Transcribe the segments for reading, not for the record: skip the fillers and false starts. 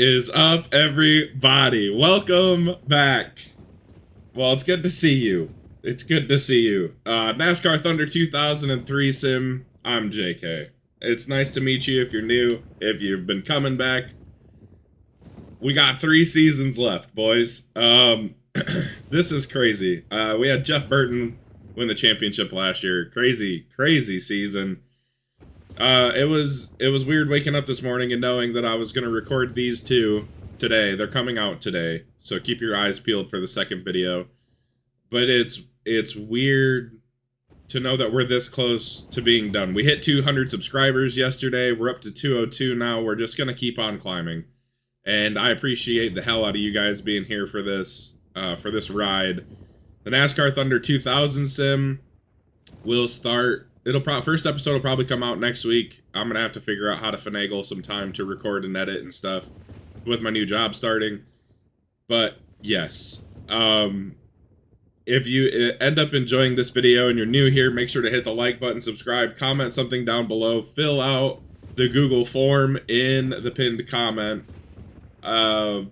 is up, everybody? Welcome back. Well, it's good to see you. It's good to see you. NASCAR Thunder 2003 sim. I'm JK. It's nice to meet you if you're new, if you've been coming back. We got 3 seasons left, boys. This is crazy. We had Jeff Burton win the championship last year. Crazy season. It was weird waking up this morning and knowing that I was going to record these 2 today. They're coming out today, so keep your eyes peeled for the second video. But it's weird to know that we're this close to being done. We hit 200 subscribers yesterday. We're up to 202 now. We're just going to keep on climbing. And I appreciate the hell out of you guys being here for this ride. The NASCAR Thunder 2000 sim will start. First episode will probably come out next week. I'm gonna have to figure out how to finagle some time to record and edit and stuff with my new job starting. But yes, if you end up enjoying this video and you're new here, make sure to hit the like button, subscribe, comment something down below, fill out the Google form in the pinned comment. We're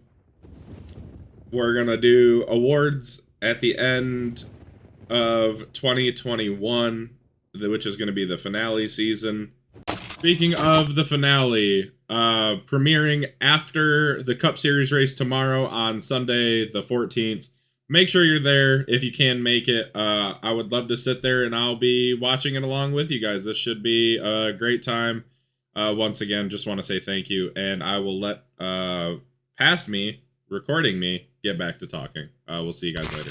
gonna do awards at the end of 2021. Which is going to be the finale season. Speaking of the finale, premiering after the Cup Series race tomorrow on Sunday the 14th. Make sure you're there if you can make it. I would love to sit there and I'll be watching it along with you guys. This should be a great time. Once again, just want to say thank you, and I will let past me, recording me, get back to talking. We'll see you guys later.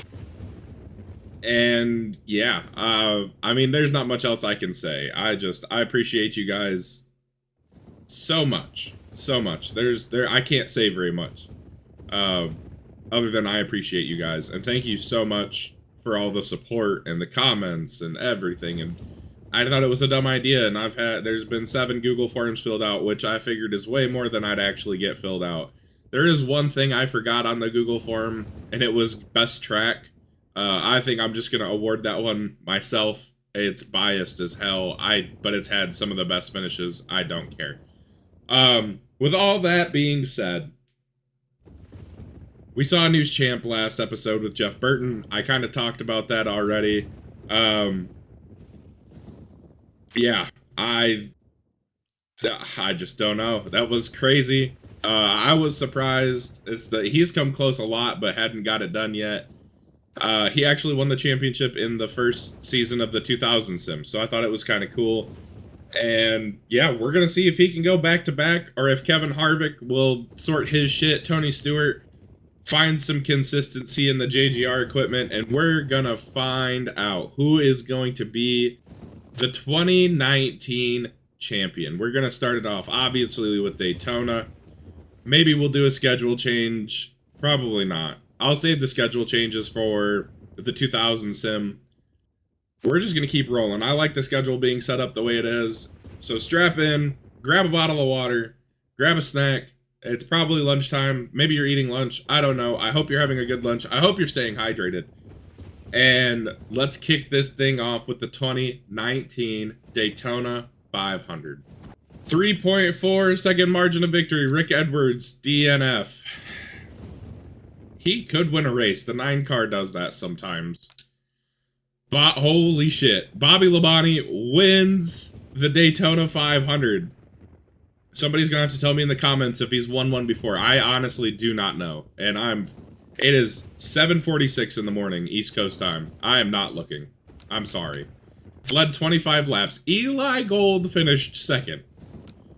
And yeah, I mean, there's not much else I can say. I appreciate you guys so much. I can't say very much, other than I appreciate you guys. And thank you so much for all the support and the comments and everything. And I thought it was a dumb idea. And there's been 7 Google forms filled out, which I figured is way more than I'd actually get filled out. There is one thing I forgot on the Google form, and it was best track. I think I'm just going to award that one myself. It's biased as hell, but it's had some of the best finishes. I don't care. With all that being said, we saw a news champ last episode with Jeff Burton. I kind of talked about that already. Yeah, I just don't know. That was crazy. I was surprised. He's come close a lot, but hadn't got it done yet. He actually won the championship in the first season of the 2000 sim, so I thought it was kind of cool. And yeah, we're gonna see if he can go back to back, or if Kevin Harvick will sort his shit, Tony Stewart, find some consistency in the JGR equipment, and we're gonna find out who is going to be the 2019 champion. We're gonna start it off obviously with Daytona. Maybe we'll do a schedule change. Probably not. I'll save the schedule changes for the 2000 sim. We're just going to keep rolling. I like the schedule being set up the way it is. So strap in, grab a bottle of water, grab a snack. It's probably lunchtime. Maybe you're eating lunch. I don't know. I hope you're having a good lunch. I hope you're staying hydrated. And let's kick this thing off with the 2019 Daytona 500. 3.4 second margin of victory. Rick Edwards, DNF. He could win a race. The 9 car does that sometimes. But holy shit. Bobby Labonte wins the Daytona 500. Somebody's going to have to tell me in the comments if he's won one before. I honestly do not know. And it is 7:46 in the morning, East Coast time. I am not looking. I'm sorry. Led 25 laps. Eli Gold finished second.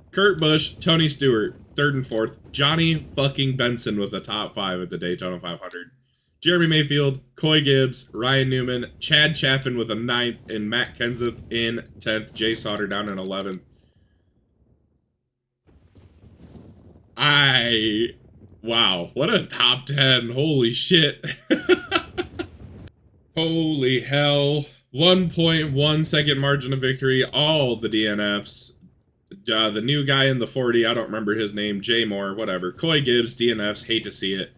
Kurt Busch, Tony Stewart, 3rd and 4th. Johnny fucking Benson with the top 5 at the Daytona 500. Jeremy Mayfield, Coy Gibbs, Ryan Newman, Chad Chaffin with a 9th, and Matt Kenseth in 10th. Jay Sauter down in 11th. Wow, what a top 10. Holy shit. Holy hell. 1.1 second margin of victory. All the DNFs. The new guy in the 40, I don't remember his name, Jay Moore, whatever. Coy Gibbs, DNFs, hate to see it.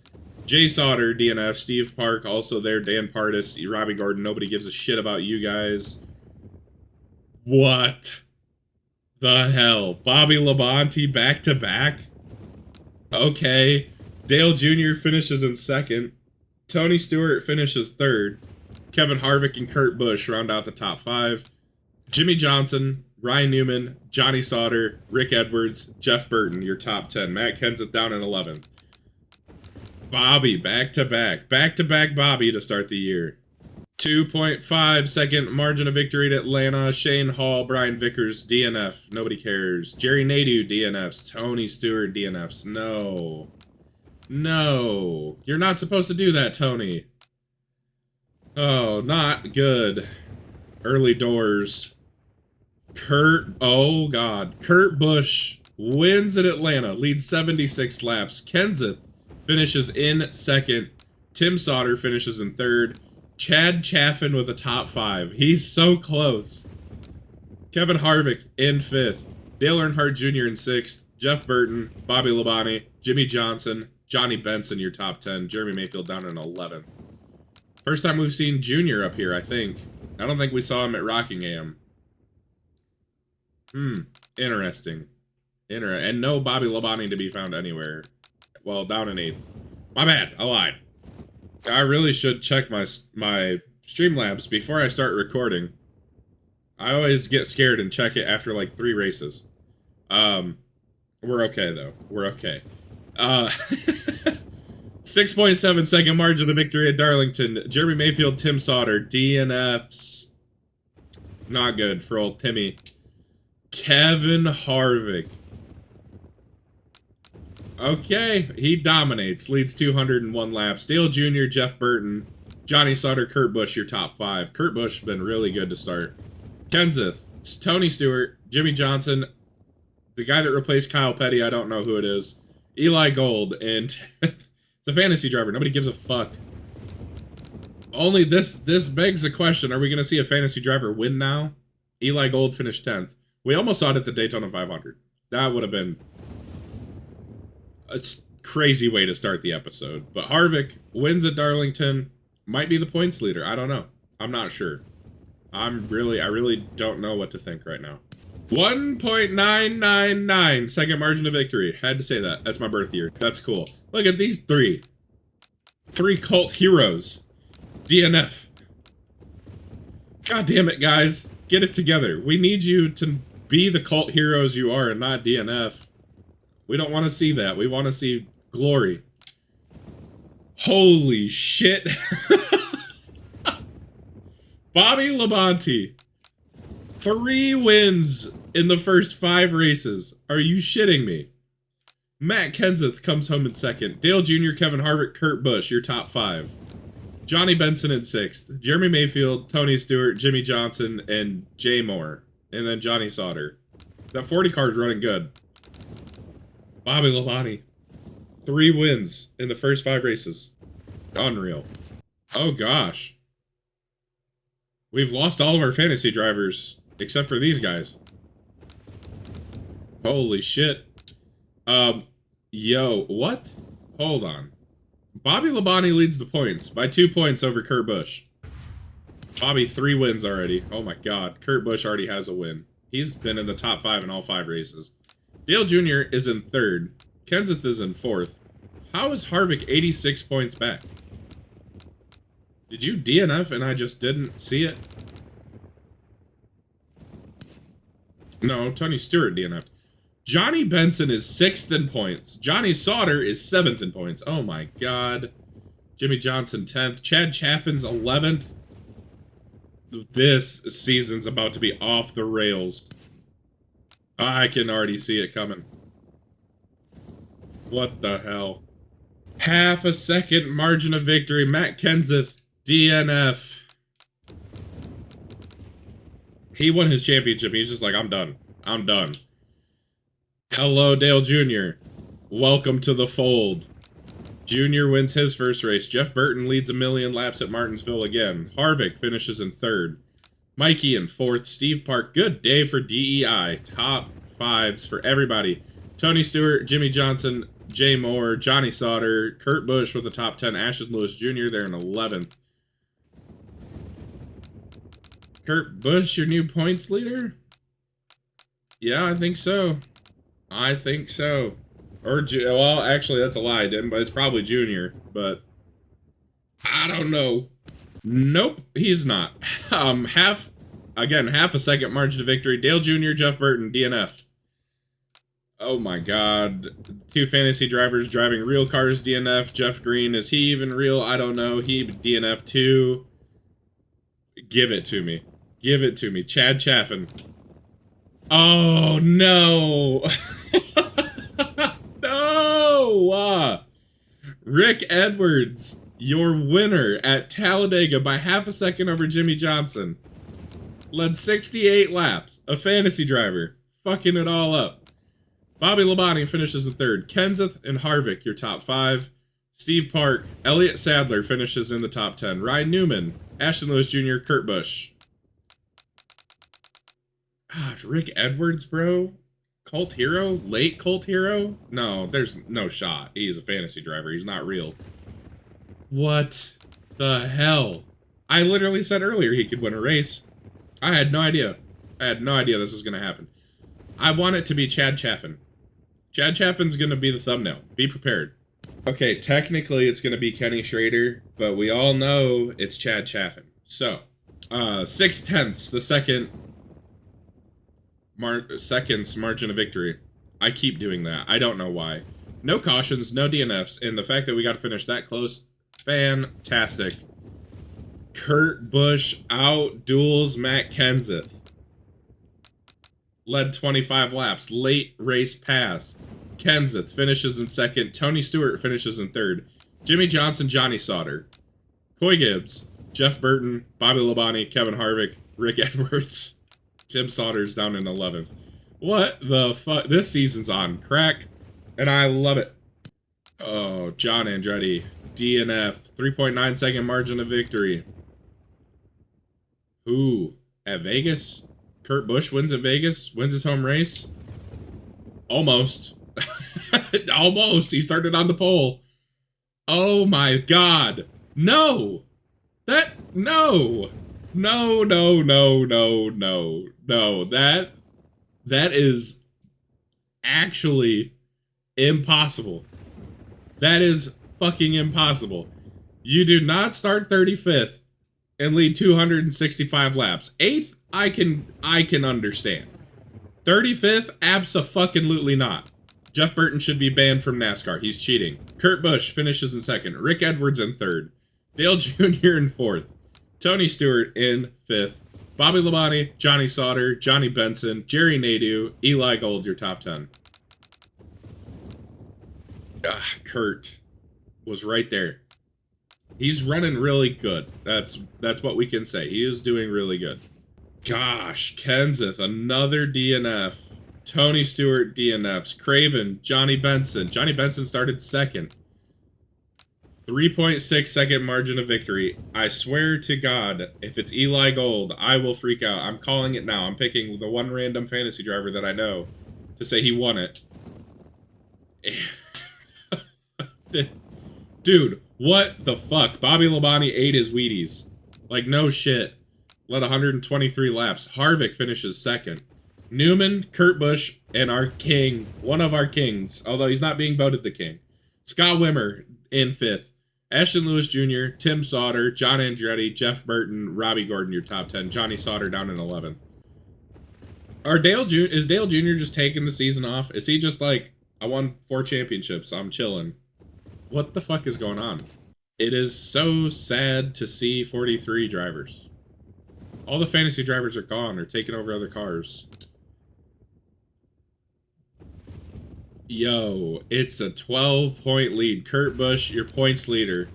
Jay Sauter, DNF. Steve Park, also there. Dan Pardis, Robbie Gordon, nobody gives a shit about you guys. What the hell? Bobby Labonte back to back? Okay. Dale Jr. finishes in second. Tony Stewart finishes third. Kevin Harvick and Kurt Busch round out the top 5. Jimmy Johnson, Ryan Newman, Johnny Sauter, Rick Edwards, Jeff Burton, your top 10. Matt Kenseth down in 11th. Bobby, back-to-back. Back-to-back Bobby to start the year. 2.5 second margin of victory at Atlanta. Shane Hall, Brian Vickers, DNF. Nobody cares. Jerry Nadeau, DNFs. Tony Stewart, DNFs. No. No. You're not supposed to do that, Tony. Oh, not good. Early doors. Oh God. Kurt Busch wins at Atlanta, leads 76 laps. Kenseth finishes in second. Tim Sauter finishes in third. Chad Chaffin with a top 5. He's so close. Kevin Harvick in 5th. Dale Earnhardt Jr. in 6th. Jeff Burton, Bobby Labonte, Jimmy Johnson, Johnny Benson, your top 10. Jeremy Mayfield down in 11th. First time we've seen Junior up here, I think. I don't think we saw him at Rockingham. Interesting. And no Bobby Labonte to be found anywhere. Well, down in 8th. My bad, I lied. I really should check my Streamlabs before I start recording. I always get scared and check it after like 3 races. We're okay though. We're okay. 6.7 second margin of victory at Darlington. Jeremy Mayfield, Tim Sauter, DNFs. Not good for old Timmy. Kevin Harvick. Okay, he dominates, leads 201 laps. Dale Jr., Jeff Burton, Johnny Sauter, Kurt Busch, your top 5. Kurt Busch has been really good to start. Kenseth, Tony Stewart, Jimmy Johnson, the guy that replaced Kyle Petty, I don't know who it is, Eli Gold, and the fantasy driver. Nobody gives a fuck. Only this begs the question, are we going to see a fantasy driver win now? Eli Gold finished 10th. We almost saw it at the Daytona 500. That would have been a crazy way to start the episode. But Harvick wins at Darlington. Might be the points leader. I don't know. I'm not sure. I really don't know what to think right now. 1.999 second margin of victory. Had to say that. That's my birth year. That's cool. Look at these 3. 3 cult heroes. DNF. God damn it, guys. Get it together. We need you to be the cult heroes you are and not DNF. We don't want to see that. We want to see glory. Holy shit. Bobby Labonte. 3 wins in the first 5 races. Are you shitting me? Matt Kenseth comes home in 2nd. Dale Jr., Kevin Harvick, Kurt Busch, your top 5. Johnny Benson in 6th. Jeremy Mayfield, Tony Stewart, Jimmy Johnson, and Jay Moore. And then Johnny Sauter. That 40 car is running good. Bobby Labonte. 3 wins in the first 5 races. Unreal. Oh gosh. We've lost all of our fantasy drivers, except for these guys. Holy shit. Yo, what? Hold on. Bobby Labonte leads the points by 2 points over Kurt Busch. Bobby, 3 wins already. Oh my god. Kurt Busch already has a win. He's been in the top 5 in all 5 races. Dale Jr. is in 3rd. Kenseth is in 4th. How is Harvick 86 points back? Did you DNF and I just didn't see it? No, Tony Stewart DNF'd. Johnny Benson is 6th in points. Johnny Sauter is 7th in points. Oh my god. Jimmy Johnson 10th. Chad Chaffin's 11th. This season's about to be off the rails. I can already see it coming. What the hell? Half a second margin of victory. Matt Kenseth, DNF. He won his championship. He's just like, I'm done. I'm done. Hello, Dale Jr. Welcome to the fold. Junior wins his first race. Jeff Burton leads 1,000,000 laps at Martinsville again. Harvick finishes in 3rd. Mikey in 4th. Steve Park, good day for DEI. Top 5s for everybody. Tony Stewart, Jimmy Johnson, Jay Moore, Johnny Sauter, Kurt Busch with the top 10. Ashton Lewis Jr. there in 11th. Kurt Busch, your new points leader? Yeah, I think so. I think so. Well, actually, that's a lie, but it's probably Junior, but I don't know. Nope, he's not. Half a second margin of victory. Dale Jr., Jeff Burton, DNF. Oh my god. Two fantasy drivers driving real cars, DNF. Jeff Green, is he even real? I don't know. He DNF too. Give it to me. Give it to me. Chad Chaffin. Oh no. No. Rick Edwards, your winner at Talladega by half a second over Jimmy Johnson. Led 68 laps. A fantasy driver. Fucking it all up. Bobby Labonte finishes in third. Kenseth and Harvick, your top 5. Steve Park, Elliott Sadler finishes in the top 10. Ryan Newman, Ashton Lewis Jr., Kurt Busch. God, Rick Edwards, bro. Cult hero? Late cult hero? No, there's no shot. He's a fantasy driver. He's not real. What the hell? I literally said earlier he could win a race. I had no idea. I had no idea this was going to happen. I want it to be Chad Chaffin. Chad Chaffin's going to be the thumbnail. Be prepared. Okay, technically it's going to be Kenny Schrader, but we all know it's Chad Chaffin. So, 6/10, the second seconds margin of victory. I keep doing that. I don't know why. No cautions, no DNFs, and the fact that we got to finish that close, fantastic. Kurt Busch out duels Matt Kenseth. Led 25 laps. Late race pass. Kenseth finishes in second. Tony Stewart finishes in third. Jimmy Johnson, Johnny Sauter. Coy Gibbs, Jeff Burton, Bobby Labonte, Kevin Harvick, Rick Edwards. Tim Sauter's down in 11th. What the fuck? This season's on crack, and I love it. Oh, John Andretti, DNF, 3.9 second margin of victory. Who? At Vegas? Kurt Busch wins at Vegas? Wins his home race? Almost. Almost. He started on the pole. Oh my god. No! No! No, no, no, no, no, no. That is actually impossible. That is fucking impossible. You do not start 35th and lead 265 laps. 8th, I can understand. 35th, abso-fucking-lutely not. Jeff Burton should be banned from NASCAR. He's cheating. Kurt Busch finishes in second. Rick Edwards in third. Dale Jr. in fourth. Tony Stewart in fifth. Bobby Labonte, Johnny Sauter, Johnny Benson, Jerry Nadeau, Eli Gold, your top 10. Kurt was right there. He's running really good. That's what we can say. He is doing really good. Gosh, Kenseth, another DNF. Tony Stewart DNFs. Craven, Johnny Benson. Johnny Benson started second. 3.6 second margin of victory. I swear to God, if it's Eli Gold, I will freak out. I'm calling it now. I'm picking the one random fantasy driver that I know to say he won it. Dude, what the fuck? Bobby Labonte ate his Wheaties. Like, no shit. Led 123 laps. Harvick finishes second. Newman, Kurt Busch, and our king, one of our kings, although he's not being voted the king, Scott Wimmer in fifth. Ashton Lewis Jr., Tim Sauter, John Andretti, Jeff Burton, Robbie Gordon, your top 10. Johnny Sauter down in 11th. Is Dale Jr. just taking the season off? Is he just like, I won 4 championships, I'm chilling? What the fuck is going on? It is so sad to see 43 drivers. All the fantasy drivers are gone or taking over other cars. Yo, it's a 12-point lead. Kurt Busch, your points leader.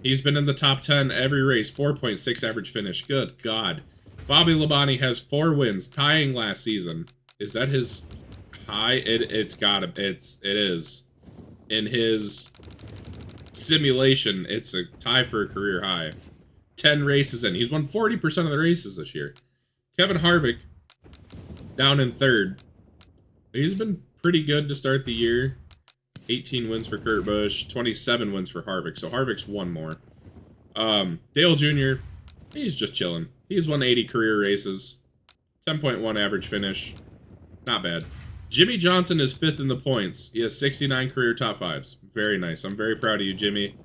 He's been in the top 10 every race. 4.6 average finish. Good God. Bobby Labonte has 4 wins, tying last season. Is that his high? It is. In his simulation, it's a tie for a career high. 10 races in. He's won 40% of the races this year. Kevin Harvick, down in third. He's been pretty good to start the year. 18 wins for Kurt Busch, 27 wins for Harvick. So Harvick's one more. Dale Jr., he's just chilling. He's won 80 career races. 10.1 average finish. Not bad. Jimmy Johnson is 5th in the points. He has 69 career top 5s. Very nice. I'm very proud of you, Jimmy.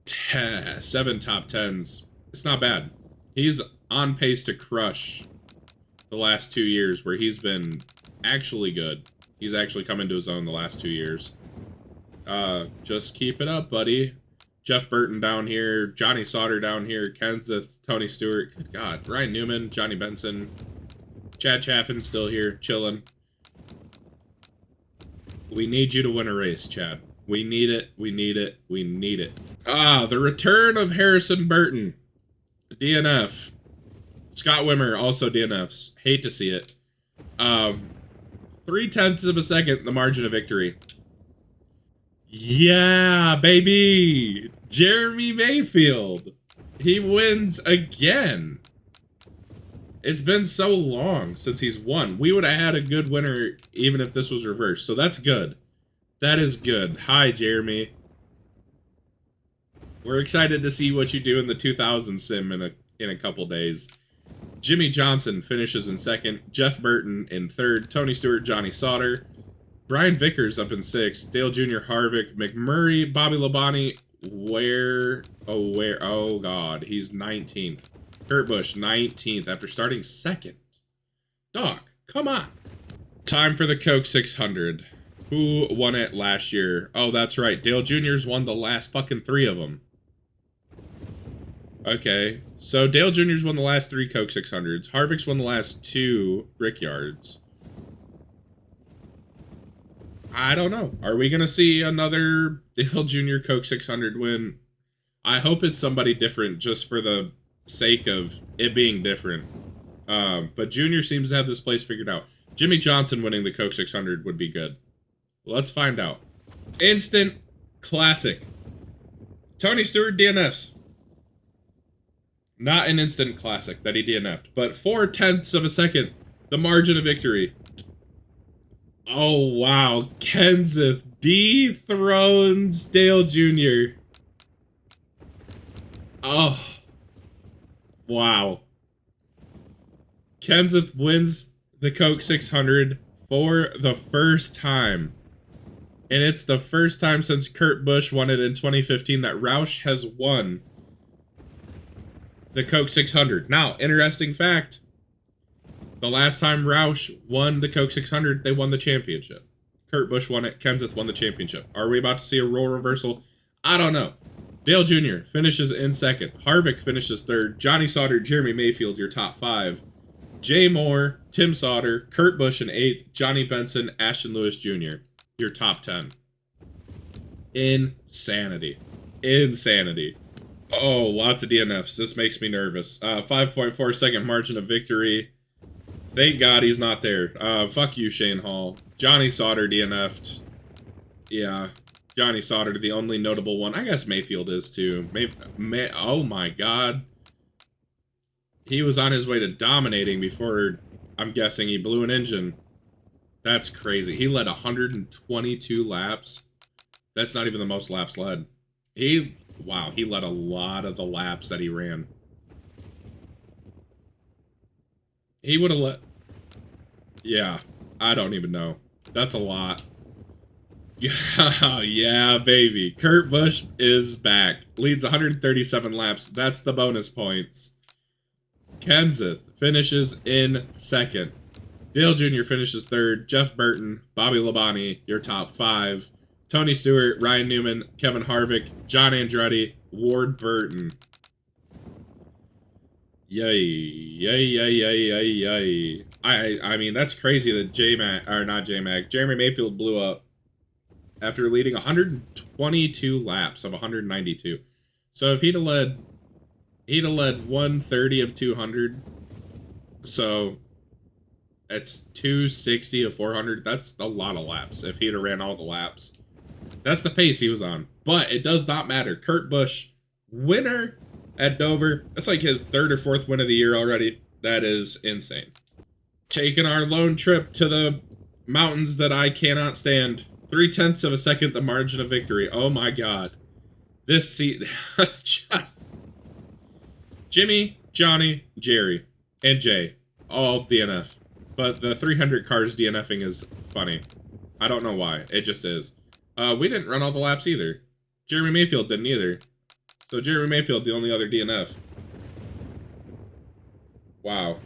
7 top 10s. It's not bad. He's on pace to crush the last 2 years where he's been actually good. He's actually come into his own the last 2 years. Just keep it up, buddy. Jeff Burton down here, Johnny Sauter down here, Kenseth, Tony Stewart, good God, Ryan Newman, Johnny Benson, Chad Chaffin still here, chilling. We need you to win a race, Chad. We need it, we need it, we need it. The return of Harrison Burton. DNF. Scott Wimmer, also DNFs. Hate to see it. 0.3 of a second, the margin of victory. Yeah, baby! Jeremy Mayfield! He wins again! It's been so long since he's won. We would have had a good winner even if this was reversed, so that's good. That is good. Hi, Jeremy. We're excited to see what you do in the 2000 sim in a couple days. Jimmy Johnson finishes in 2nd, Jeff Burton in 3rd, Tony Stewart, Johnny Sauter, Brian Vickers up in 6th, Dale Jr., Harvick, McMurray, Bobby Labonte, oh God, he's 19th. Kurt Busch, 19th after starting 2nd. Dog, come on. Time for the Coke 600. Who won it last year? Oh, that's right. Dale Jr.'s won the last fucking 3 of them. Okay, so Dale Jr.'s won the last 3 Coke 600s. Harvick's won the last 2 Brickyards. I don't know. Are we going to see another Dale Jr. Coke 600 win? I hope it's somebody different just for the sake of it being different. But Jr. seems to have this place figured out. Jimmy Johnson winning the Coke 600 would be good. Let's find out. Instant classic. Tony Stewart DNFs. Not an instant classic that he DNF'd, but 0.4 of a second, the margin of victory. Oh, wow. Kenseth dethrones Dale Jr. Oh. Wow. Kenseth wins the Coke 600 for the first time. And it's the first time since Kurt Busch won it in 2015 that Roush has won the Coke 600. Now, interesting fact. The last time Roush won the Coke 600, they won the championship. Kurt Busch won it. Kenseth won the championship. Are we about to see a role reversal? I don't know. Dale Jr. finishes in 2nd. Harvick finishes 3rd. Johnny Sauter, Jeremy Mayfield, your top 5. Jay Moore, Tim Sauter, Kurt Busch in 8th. Johnny Benson, Ashton Lewis Jr., your top 10. Insanity. Insanity. Oh, lots of DNFs. This makes me nervous. 5.4 second margin of victory. Thank God he's not there. Fuck you, Shane Hall. Johnny Sauter DNF'd. Yeah. Johnny Sauter, the only notable one. I guess Mayfield is too. Oh my God. He was on his way to dominating before, I'm guessing, he blew an engine. That's crazy. He led 122 laps. That's not even the most laps led. Wow, he led a lot of the laps that he ran. He would have Yeah, I don't even know. That's a lot. Yeah, yeah, baby. Kurt Busch is back. Leads 137 laps. That's the bonus points. Kenseth finishes in 2nd. Dale Jr. finishes 3rd. Jeff Burton, Bobby Labonte, your top 5. Tony Stewart, Ryan Newman, Kevin Harvick, John Andretti, Ward Burton. Yay, yay, yay, yay, yay, yay. I mean, that's crazy that Jeremy Mayfield blew up after leading 122 laps of 192. So if he'd have led 130 of 200, so it's 260 of 400. That's a lot of laps if he'd have ran all the laps. That's the pace he was on. But it does not matter. Kurt Busch, winner at Dover. That's like his 3rd or 4th win of the year already. That is insane. Taking our lone trip to the mountains that I cannot stand. 0.3 of a second, the margin of victory. Oh my God. This seat. Jimmy, Johnny, Jerry, and Jay. All DNF. But the 300 cars DNFing is funny. I don't know why. It just is. We didn't run all the laps either. Jeremy Mayfield didn't either. So Jeremy Mayfield, the only other DNF. Wow.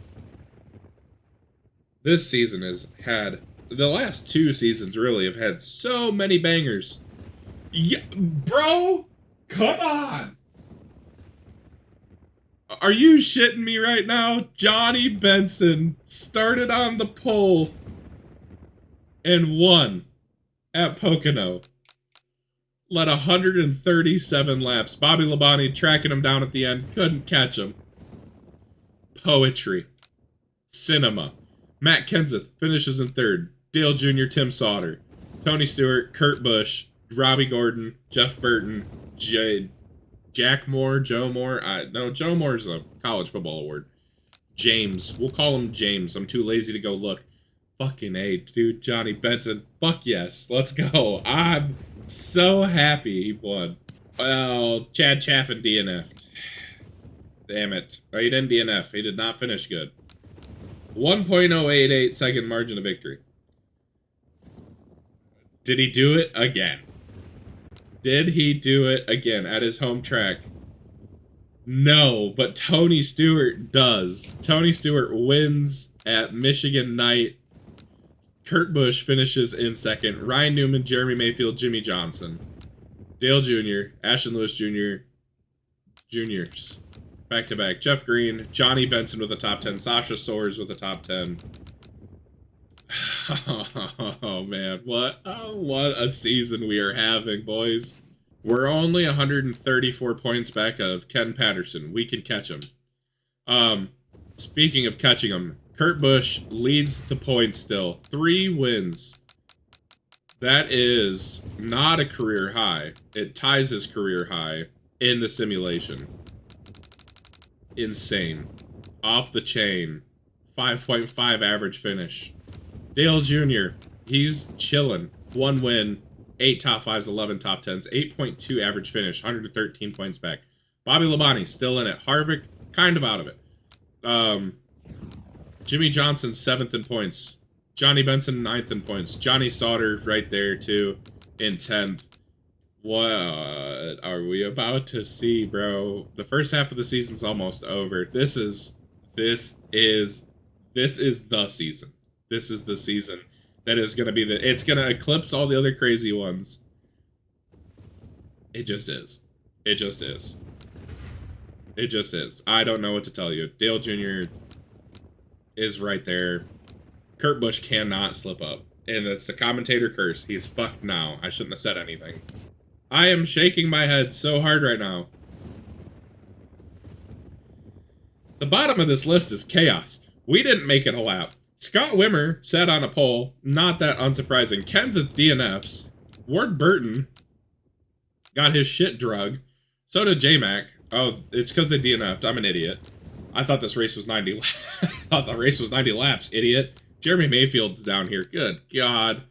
This season has had... The last 2 seasons really have had so many bangers. Yeah, bro! Come on! Are you shitting me right now? Johnny Benson started on the pole and won at Pocono. Led 137 laps. Bobby Labonte tracking him down at the end. Couldn't catch him. Poetry. Cinema. Matt Kenseth finishes in 3rd. Dale Jr., Tim Sauter. Tony Stewart, Kurt Busch, Robbie Gordon, Jeff Burton, Jack Moore, Joe Moore. No, Joe Moore's a college football award. James. We'll call him James. I'm too lazy to go look. Fucking A, dude. Johnny Benson. Fuck yes. Let's go. I'm so happy he won. Well, Chad Chaffin DNF'd. Damn it. Oh, he didn't DNF. He did not finish good. 1.088 second margin of victory. Did he do it again? Did he do it again at his home track? No, but Tony Stewart does. Tony Stewart wins at Michigan Night. Kurt Busch finishes in 2nd. Ryan Newman, Jeremy Mayfield, Jimmy Johnson. Dale Jr., Ashton Lewis Jr., Juniors. Back-to-back. Jeff Green, Johnny Benson with a top 10. Sasha Soares with a top 10. Oh, man. What a season we are having, boys. We're only 134 points back of Ken Patterson. We can catch him. Speaking of catching him, Kurt Busch leads the points still. 3 wins. That is not a career high. It ties his career high in the simulation. Insane. Off the chain. 5.5 average finish. Dale Jr., he's chilling. 1 win, 8 top 5s, 11 top 10s, 8.2 average finish, 113 points back. Bobby Labonte, still in it. Harvick, kind of out of it. Jimmy Johnson, 7th in points. Johnny Benson, 9th in points. Johnny Sauter, right there, too, in 10th. What are we about to see, bro? The first half of the season's almost over. This is the season. This is the season that is going to be it's going to eclipse all the other crazy ones. It just is. It just is. It just is. I don't know what to tell you. Dale Jr. is right there. Kurt Busch cannot slip up. And it's the commentator curse. He's fucked now. I shouldn't have said anything. I am shaking my head so hard right now. The bottom of this list is chaos. We didn't make it a lap. Scott Wimmer sat on a pole. Not that unsurprising. Kenseth DNFs. Ward Burton got his shit drug. So did J-Mac. Oh, it's because they DNF'd. I'm an idiot. I thought this race was 90 laps. I thought the race was 90 laps, idiot. Jeremy Mayfield's down here. Good God.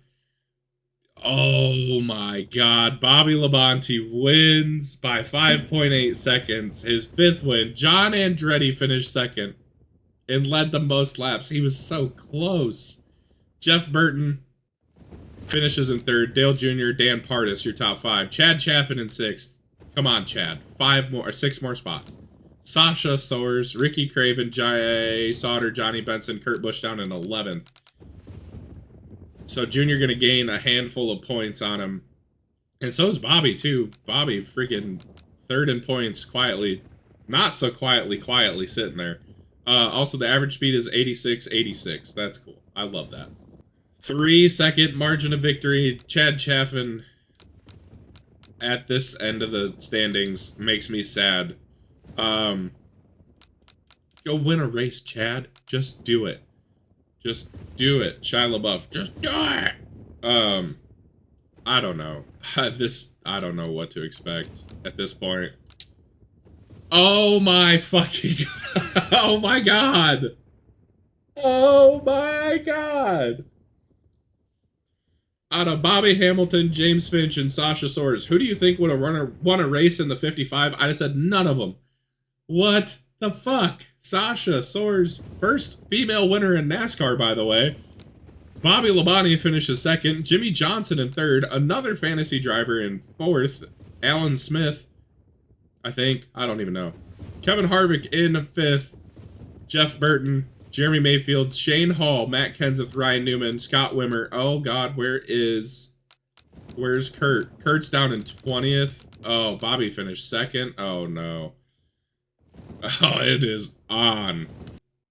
Oh my God. Bobby Labonte wins by 5.8 seconds. His 5th win. John Andretti finished 2nd and led the most laps. He was so close. Jeff Burton finishes in 3rd. Dale Jr., Dan Pardis, your top 5. Chad Chaffin in 6th. Come on, Chad. 6 more spots. Sasha Soares, Ricky Craven, Jay Sauter, Johnny Benson, Kurt Busch down in 11th. So Junior going to gain a handful of points on him. And so is Bobby, too. Bobby freaking 3rd in points quietly. Not so quietly sitting there. Also, the average speed is 86.86. That's cool. I love that. 3-second margin of victory. Chad Chaffin at this end of the standings makes me sad. Go win a race, Chad. Just do it. Just do it. Shia LaBeouf. Just do it! I don't know. I don't know what to expect at this point. Oh my fucking God. Oh my God. Oh my God. Out of Bobby Hamilton, James Finch, and Sasha Soares, who do you think would have won a race in the 55? I said none of them. What The fuck? Sasha soars. First female winner in NASCAR, by the way. Bobby Labonte finishes second. Jimmy Johnson in third. Another fantasy driver in fourth. Alan Smith, I think. I don't even know. Kevin Harvick in fifth. Jeff Burton, Jeremy Mayfield, Shane Hall, Matt Kenseth, Ryan Newman, Scott Wimmer. Oh, God, where's Kurt? Kurt's down in 20th. Oh, Bobby finished second. Oh, no. Oh, it is on.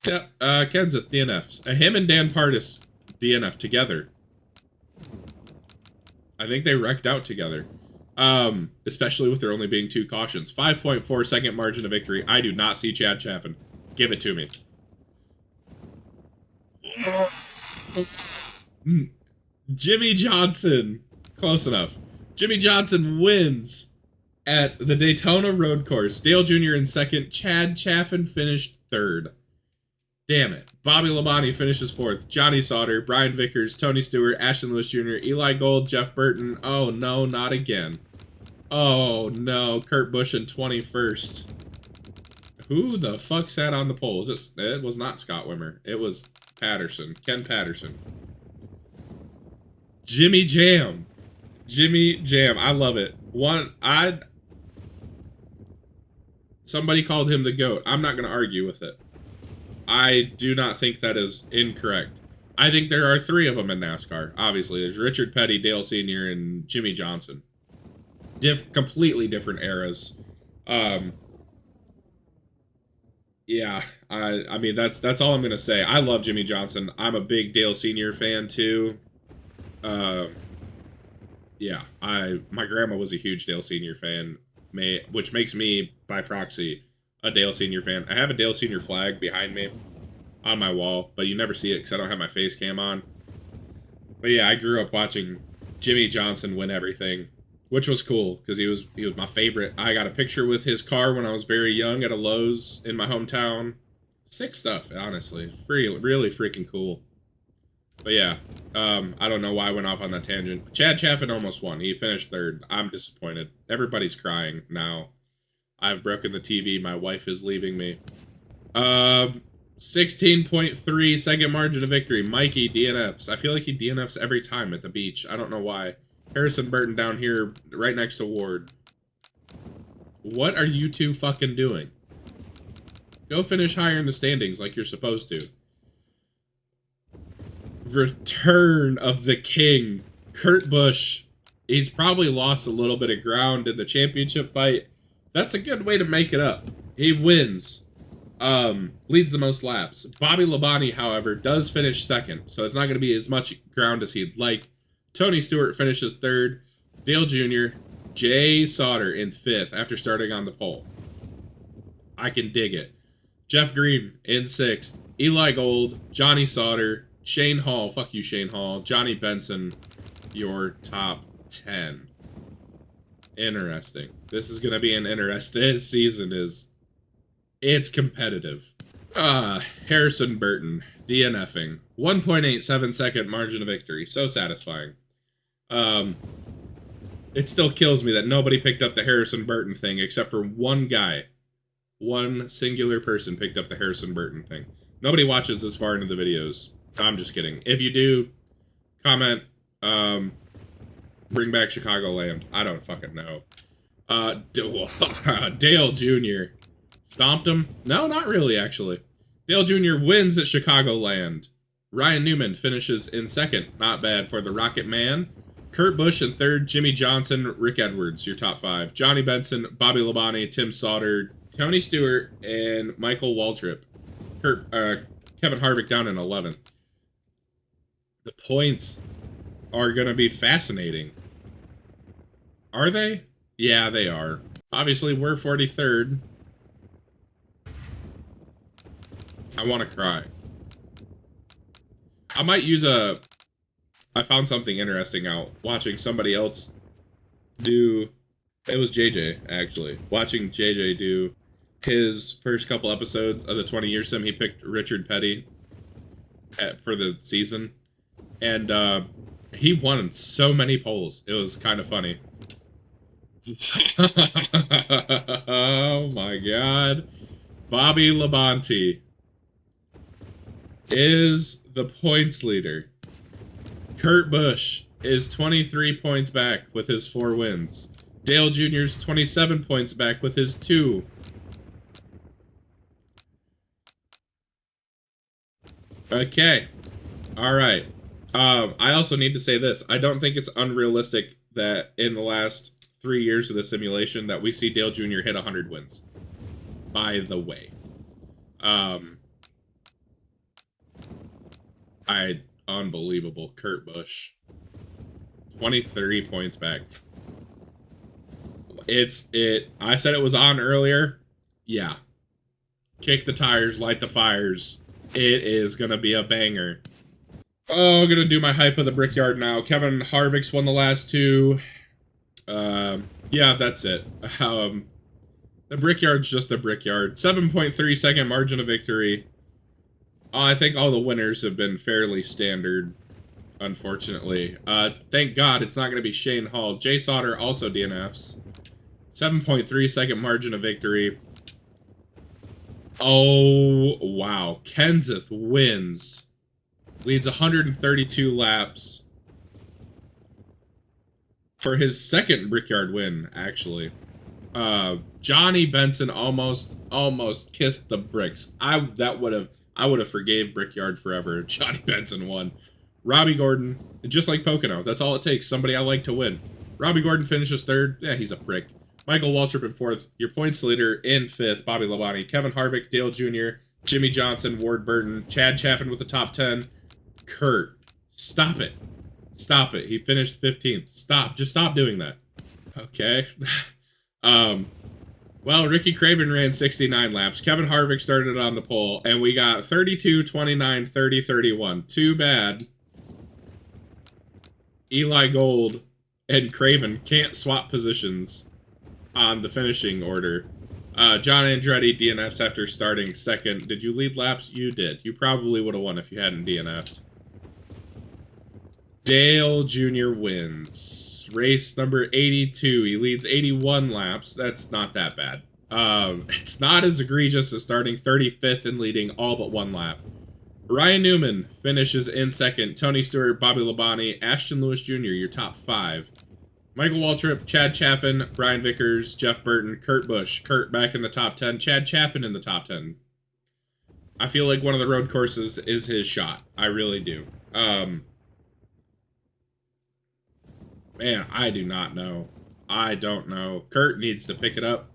Yep, Kenseth, DNFs. Him and Dan Pardis, DNF together. I think they wrecked out together. Especially with there only being 2 cautions. 5.4 second margin of victory. I do not see Chad Chaffin. Give it to me. Jimmy Johnson. Close enough. Jimmy Johnson wins at the Daytona Road Course. Dale Jr. in second. Chad Chaffin finished third. Damn it. Bobby Labonte finishes fourth. Johnny Sauter, Brian Vickers, Tony Stewart, Ashton Lewis Jr., Eli Gold, Jeff Burton. Oh, no, not again. Oh, no. Kurt Busch in 21st. Who the fuck sat on the pole? It was not Scott Wimmer. It was Patterson. Ken Patterson. Jimmy Jam. Jimmy Jam. I love it. Somebody called him the GOAT. I'm not going to argue with it. I do not think that is incorrect. I think there are 3 of them in NASCAR. Obviously, there's Richard Petty, Dale Sr., and Jimmy Johnson. Completely different eras. Yeah, I mean that's all I'm gonna say. I love Jimmy Johnson. I'm a big Dale Sr. fan too. Yeah, my grandma was a huge Dale Sr. fan, which makes me by proxy a Dale Sr. fan. I have a Dale Sr. flag behind me on my wall, but you never see it because I don't have my face cam on. But yeah, I grew up watching Jimmy Johnson win everything, which was cool because he was my favorite. I got a picture with his car when I was very young at a Lowe's in my hometown. Sick stuff, honestly. Really freaking cool. But yeah, I don't know why I went off on that tangent. Chad Chaffin almost won. He finished third. I'm disappointed. Everybody's crying now. I've broken the TV. My wife is leaving me. 16.3 second margin of victory. Mikey DNFs. I feel like he DNFs every time at the beach. I don't know why. Harrison Burton down here right next to Ward. What are you two fucking doing? Go finish higher in the standings like you're supposed to. Return of the King. Kurt Busch. He's probably lost a little bit of ground in the championship fight. That's a good way to make it up. He wins. Leads the most laps. Bobby Labonte, however, does finish second, so it's not going to be as much ground as he'd like. Tony Stewart finishes third. Dale Jr., Jay Sauter in fifth after starting on the pole. I can dig it. Jeff Green in sixth. Eli Gold, Johnny Sauter, Shane Hall, fuck you Shane Hall, Johnny Benson, your top 10. Interesting. This is going to be an interesting... This season it's competitive. Harrison Burton, DNFing. 1.87 second margin of victory. So satisfying. It still kills me that nobody picked up the Harrison Burton thing except for one guy. One singular person picked up the Harrison Burton thing. Nobody watches this far into the videos. I'm just kidding. If you do, comment, bring back Chicagoland. I don't fucking know. Dale Jr. Stomped him? No, not really, actually. Dale Jr. wins at Chicagoland. Ryan Newman finishes in second. Not bad for the Rocket Man. Kurt Busch in third. Jimmy Johnson, Rick Edwards, your top 5. Johnny Benson, Bobby Labonte, Tim Sauter, Tony Stewart, and Michael Waltrip. Kevin Harvick down in 11th. The points are going to be fascinating. Are they? Yeah, they are. Obviously, we're 43rd. I want to cry. I might use I found something interesting out watching somebody else do... It was JJ, actually. Watching JJ do his first couple episodes of the 20-year sim. He picked Richard Petty for the season. And he won so many polls. It was kind of funny. Oh my god. Bobby Labonte is the points leader. Kurt Busch is 23 points back with his 4 wins. Dale Jr.'s 27 points back with his 2. Okay. All right. I also need to say this. I don't think it's unrealistic that in the last 3 years of the simulation that we see Dale Jr. hit 100 wins. By the way. Unbelievable. Kurt Busch. 23 points back. I said it was on earlier. Yeah. Kick the tires, light the fires. It is gonna be a banger. Oh, I'm gonna do my hype of the Brickyard now. Kevin Harvick's won the last 2. Yeah, that's it. The Brickyard's just the Brickyard. 7.3 second margin of victory. I think all the winners have been fairly standard, unfortunately. Thank God it's not going to be Shane Hall. Jay Sauter also DNFs. 7.3 second margin of victory. Oh, wow. Kenseth wins. Leads 132 laps. For his second Brickyard win, actually. Johnny Benson almost kissed the bricks. I would have forgave Brickyard forever if Johnny Benson won. Robbie Gordon, just like Pocono, that's all it takes. Somebody I like to win. Robbie Gordon finishes 3rd. Yeah, he's a prick. Michael Waltrip in 4th. Your points leader in 5th, Bobby Labonte. Kevin Harvick, Dale Jr., Jimmy Johnson, Ward Burton, Chad Chaffin with the top 10. Kurt, stop it. Stop it. He finished 15th. Stop. Just stop doing that. Okay. Well, Ricky Craven ran 69 laps. Kevin Harvick started on the pole, and we got 32, 29, 30, 31. Too bad. Eli Gold and Craven can't swap positions on the finishing order. John Andretti DNFs after starting 2nd. Did you lead laps? You did. You probably would have won if you hadn't DNF'd. Dale Jr. wins. Race number 82. He leads 81 laps. That's not that bad. It's not as egregious as starting 35th and leading all but 1 lap. Ryan Newman finishes in 2nd. Tony Stewart, Bobby Labonte, Ashton Lewis Jr., your top 5. Michael Waltrip, Chad Chaffin, Brian Vickers, Jeff Burton, Kurt Busch. Kurt back in the top 10. Chad Chaffin in the top 10. I feel like one of the road courses is his shot. I really do. Man, I do not know. I don't know. Kurt needs to pick it up.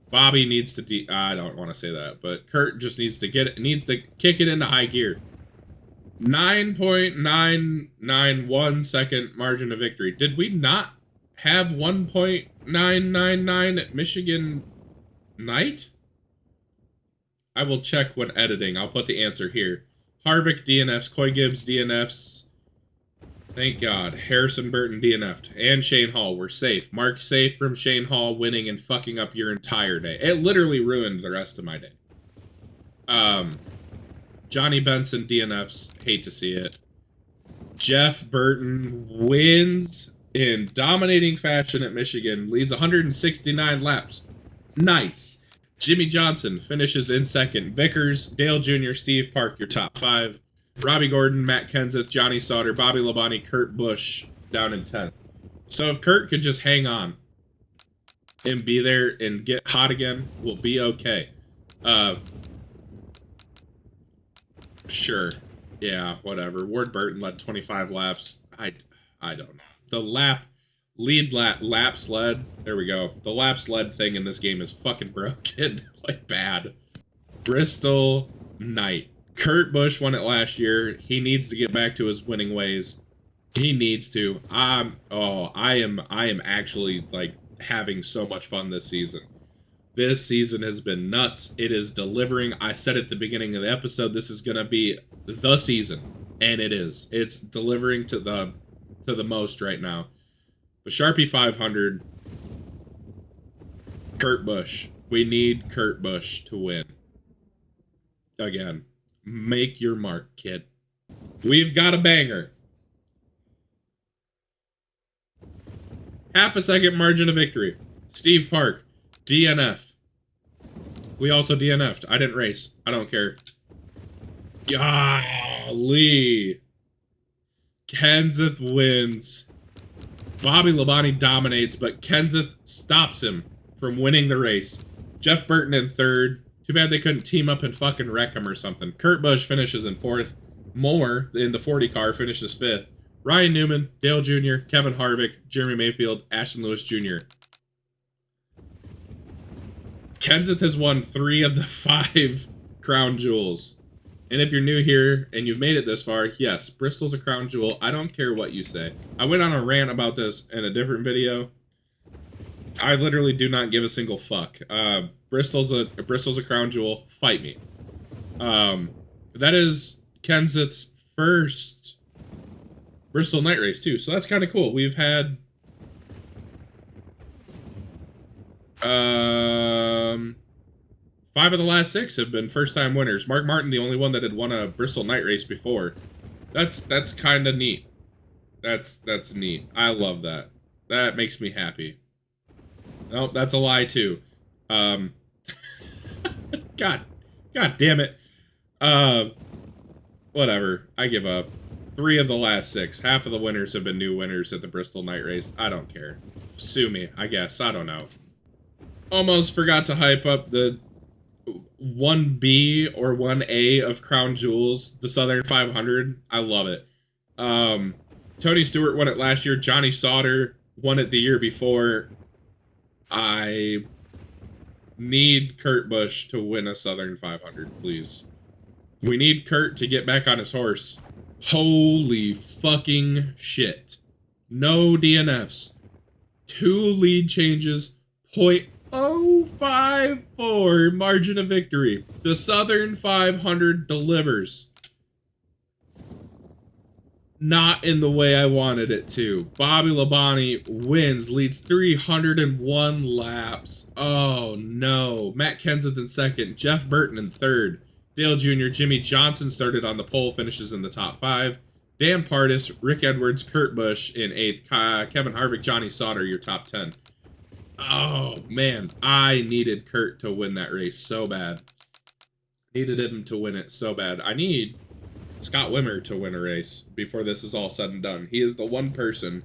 Bobby needs to I don't want to say that, but Kurt just needs to kick it into high gear. 9.991 second margin of victory. Did we not have 1.999 at Michigan night? I will check when editing. I'll put the answer here. Harvick DNFs, Coy Gibbs DNFs. Thank God. Harrison Burton DNF'd. And Shane Hall. We're safe. Mark safe from Shane Hall winning and fucking up your entire day. It literally ruined the rest of my day. Johnny Benson DNFs. Hate to see it. Jeff Burton wins in dominating fashion at Michigan. Leads 169 laps. Nice. Jimmy Johnson finishes in 2nd. Vickers, Dale Jr., Steve Park, your top 5. Robbie Gordon, Matt Kenseth, Johnny Sauter, Bobby Labonte, Kurt Busch down in 10th. So if Kurt could just hang on and be there and get hot again, we'll be okay. Sure. Yeah, whatever. Ward Burton led 25 laps. I don't know. The laps led. There we go. The laps led thing in this game is fucking broken. Like, bad. Bristol Night. Kurt Busch won it last year. He needs to get back to his winning ways. He needs to. I am actually like having so much fun this season. This season has been nuts. It is delivering. I said at the beginning of the episode, this is gonna be the season, and it is. It's delivering to the most right now. The Sharpie 500. Kurt Busch. We need Kurt Busch to win. Again. Make your mark, kid. We've got a banger. Half a second margin of victory. Steve Park, DNF. We also DNF'd. I didn't race. I don't care. Golly. Kenseth wins. Bobby Labonte dominates, but Kenseth stops him from winning the race. Jeff Burton in third. Too bad they couldn't team up and fucking wreck him or something. Kurt Busch finishes in fourth. Moore, in the 40 car, finishes fifth. Ryan Newman, Dale Jr., Kevin Harvick, Jeremy Mayfield, Ashton Lewis Jr. Kenseth has won 3 of the 5 crown jewels. And if you're new here and you've made it this far, yes, Bristol's a crown jewel. I don't care what you say. I went on a rant about this in a different video. I literally do not give a single fuck. Bristol's a crown jewel. Fight me. That is Kenseth's first Bristol night race too, so that's kind of cool. We've had 5 of the last 6 have been first-time winners. Mark Martin, the only one that had won a Bristol night race before. That's kind of neat. That's neat. I love that. That makes me happy. Nope, that's a lie too. God damn it. Whatever. I give up. 3 of the last 6. Half of the winners have been new winners at the Bristol night race. I don't care. Sue me, I guess. I don't know. Almost forgot to hype up the 1B or 1A of Crown Jewels, the Southern 500. I love it. Tony Stewart won it last year. Johnny Sauter won it the year before. I need Kurt Busch to win a Southern 500, please. We need Kurt to get back on his horse. Holy fucking shit. No DNFs. 2 lead changes. 0.054 margin of victory. The Southern 500 delivers. Not in the way I wanted it to. Bobby Labonte wins, leads 301 laps. Oh no. Matt Kenseth in second. Jeff Burton in third. Dale Jr., Jimmy Johnson started on the pole, finishes in the top 5. Dan Pardis, Rick Edwards, Kurt Busch in 8th. Kevin Harvick, Johnny Sauter, your top 10. Oh, man. I needed Kurt to win that race so bad. Needed him to win it so bad. I need Scott Wimmer to win a race before this is all said and done. He is the one person,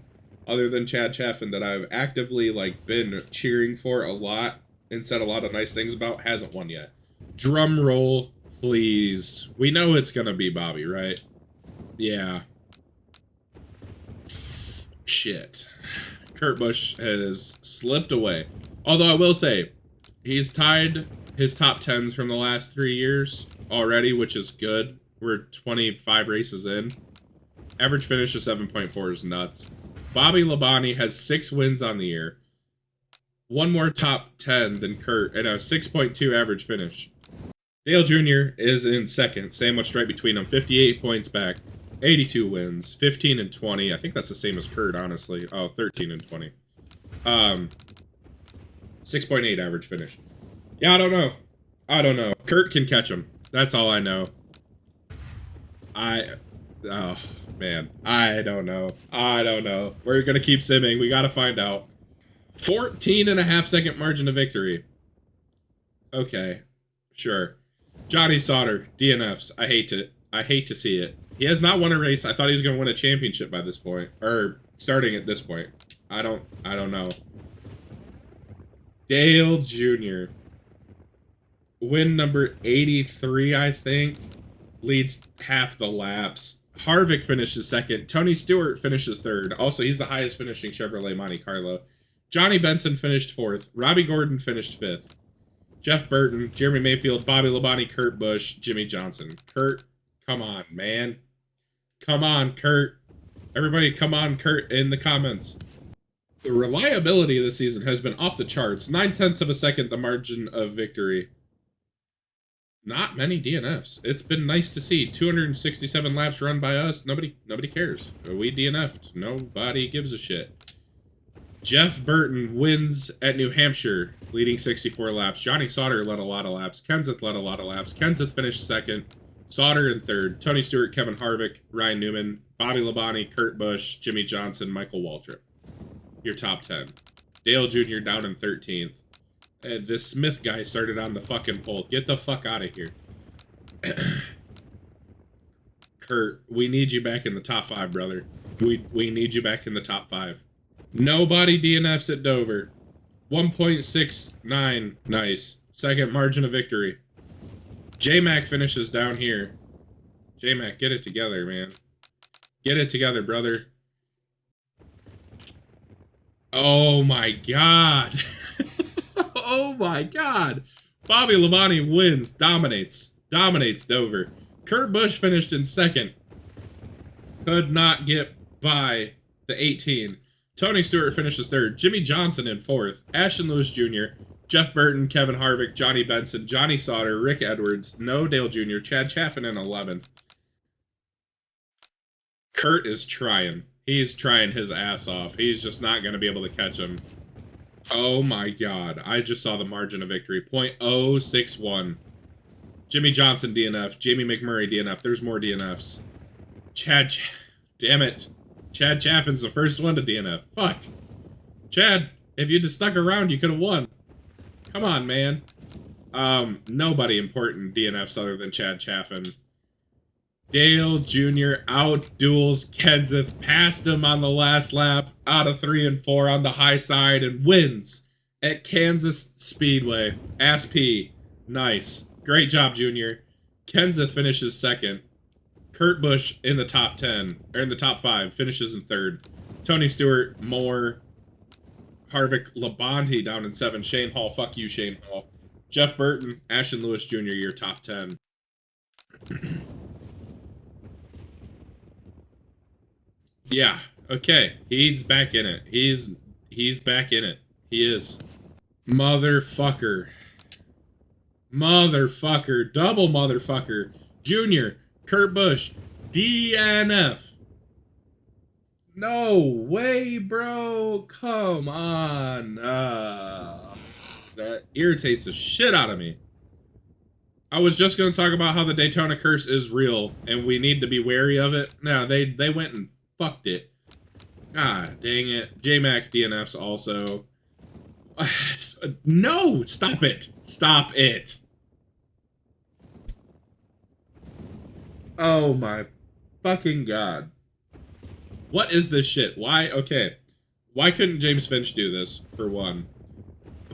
other than Chad Chaffin, that I've actively been cheering for a lot and said a lot of nice things about. Hasn't won yet. Drum roll. Please. We know it's gonna be Bobby, right? Yeah. Shit. Kurt Busch has slipped away. Although I will say, he's tied his top 10s from the last 3 years already, which is good. We're 25 races in. Average finish of 7.4 is nuts. Bobby Labonte has 6 wins on the year. 1 more top 10 than Kurt, and a 6.2 average finish. Dale Jr. is in second, sandwiched right between them, 58 points back, 82 wins, 15 and 20. I think that's the same as Kurt, honestly. Oh, 13 and 20. 6.8 average finish. Yeah, I don't know. Kurt can catch him. That's all I know. Oh, man. I don't know. We're going to keep simming. We got to find out. 14.5 second margin of victory. Okay. Sure. Johnny Sauter, DNFs. I hate to see it. He has not won a race. I thought he was going to win a championship by this point. Or starting at this point. I don't know. Dale Jr. Win number 83, I think. Leads half the laps. Harvick finishes second. Tony Stewart finishes third. Also, he's the highest finishing Chevrolet Monte Carlo. Johnny Benson finished fourth. Robbie Gordon finished fifth. Jeff Burton, Jeremy Mayfield, Bobby Labonte, Kurt Busch, Jimmy Johnson. Kurt, come on, man. Come on, Kurt. Everybody, come on, Kurt, in the comments. The reliability of the season has been off the charts. 9/10 of a second, the margin of victory. Not many DNFs. It's been nice to see. 267 laps run by us. Nobody cares. We DNF'd. Nobody gives a shit. Jeff Burton wins at New Hampshire, leading 64 laps. Johnny Sauter led a lot of laps. Kenseth led a lot of laps. Kenseth finished second. Sauter in third. Tony Stewart, Kevin Harvick, Ryan Newman, Bobby Labonte, Kurt Busch, Jimmy Johnson, Michael Waltrip. Your top 10. Dale Jr. down in 13th. This Smith guy started on the fucking pole. Get the fuck out of here. Kurt, we need you back in the top 5, brother. We need you back in the top 5. Nobody DNFs at Dover. 1.69. Nice. Second margin of victory. J-Mac finishes down here. J-Mac, get it together, man. Get it together, brother. Oh my god. Oh my god. Bobby Labonte wins. Dominates Dover. Kurt Busch finished in second. Could not get by the 18. Tony Stewart finishes third. Jimmy Johnson in fourth. Ashton Lewis Jr., Jeff Burton, Kevin Harvick, Johnny Benson, Johnny Sauter, Rick Edwards, Noah Dale Jr., Chad Chaffin in 11th. Kurt is trying. He's trying his ass off. He's just not going to be able to catch him. Oh my god. I just saw the margin of victory. .061. Jimmy Johnson DNF. Jamie McMurray DNF. There's more DNFs. Damn it. Chad Chaffin's the first one to DNF. Fuck. Chad, if you'd just stuck around, you could have won. Come on, man. Nobody important DNFs other than Chad Chaffin. Dale Jr. outduels Kenseth, passed him on the last lap, out of 3 and 4 on the high side, and wins at Kansas Speedway. Ass P. Nice. Great job, Junior. Kenseth finishes second. Kurt Busch in the top 10, or in the top 5, finishes in third. Tony Stewart, Moore, Harvick, Labonte down in 7. Shane Hall, fuck you, Shane Hall. Jeff Burton, Ashton Lewis Jr., your top 10. Yeah, okay. He's back in it. He's back in it. He is. Motherfucker. Motherfucker. Double motherfucker. Junior. Kurt Busch. DNF. No way, bro. Come on. That irritates the shit out of me. I was just going to talk about how the Daytona curse is real, and we need to be wary of it. No, they went and fucked it. God dang it. J-Mac DNFs also. No! Stop it! Stop it! Oh my fucking god. What is this shit? Why? Okay. Why couldn't James Finch do this, for one?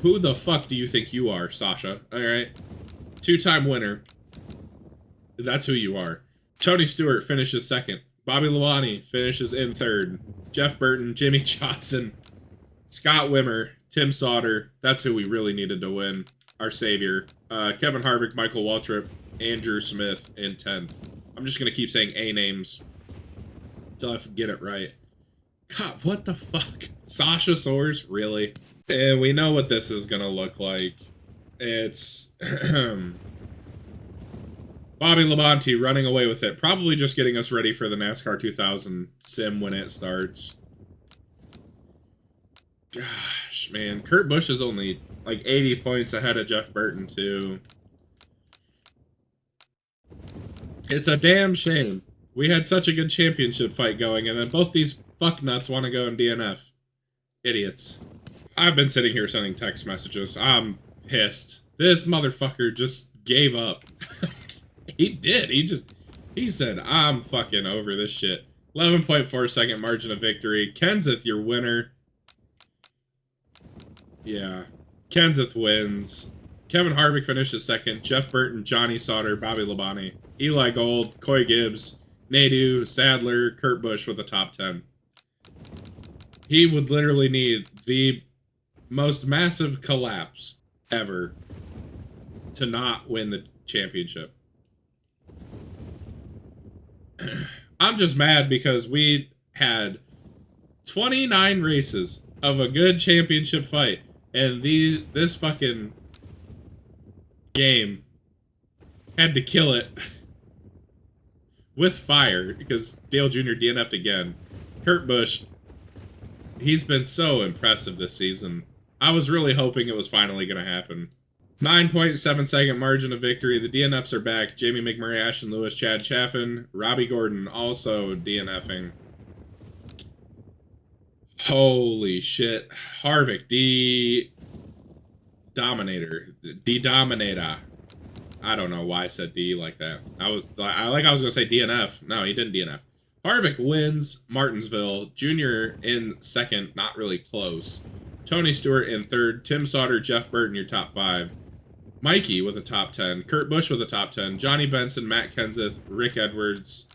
Who the fuck do you think you are, Sasha? Alright. 2-time winner. That's who you are. Tony Stewart finishes second. Bobby Labonte finishes in third. Jeff Burton, Jimmy Johnson, Scott Wimmer, Tim Sauter. That's who we really needed to win. Our savior. Kevin Harvick, Michael Waltrip, Andrew Smith in 10th. I'm just going to keep saying A names until I get it right. God, what the fuck? Sasha Soares? Really? And we know what this is going to look like. It's Bobby Labonte running away with it. Probably just getting us ready for the NASCAR 2000 sim when it starts. Gosh, man. Kurt Busch is only like 80 points ahead of Jeff Burton, too. It's a damn shame. We had such a good championship fight going, and then both these fucknuts want to go in DNF. Idiots. I've been sitting here sending text messages. I'm pissed. This motherfucker just gave up. He did. He said, I'm fucking over this shit. 11.4 second margin of victory. Kenseth, your winner. Yeah. Kenseth wins. Kevin Harvick finishes second. Jeff Burton, Johnny Sauter, Bobby Labonte, Eli Gold, Coy Gibbs, Nadu, Sadler, Kurt Busch with the top 10. He would literally need the most massive collapse ever to not win the championship. I'm just mad because we had 29 races of a good championship fight, and this fucking game had to kill it with fire because Dale Jr. DNF'd again. Kurt Busch, he's been so impressive this season. I was really hoping it was finally going to happen. 9.7 second margin of victory. The DNFs are back. Jamie McMurray, Ashton Lewis, Chad Chaffin, Robbie Gordon also DNFing. Holy shit. Harvick, Dominator. D-Dominator. I don't know why I said D like that. I was gonna say DNF. No, he didn't DNF. Harvick wins Martinsville. Junior in second, not really close. Tony Stewart in third. Tim Sauter, Jeff Burton, your top 5. Mikey with a top 10. Kurt Busch with a top 10. Johnny Benson, Matt Kenseth, Rick Edwards.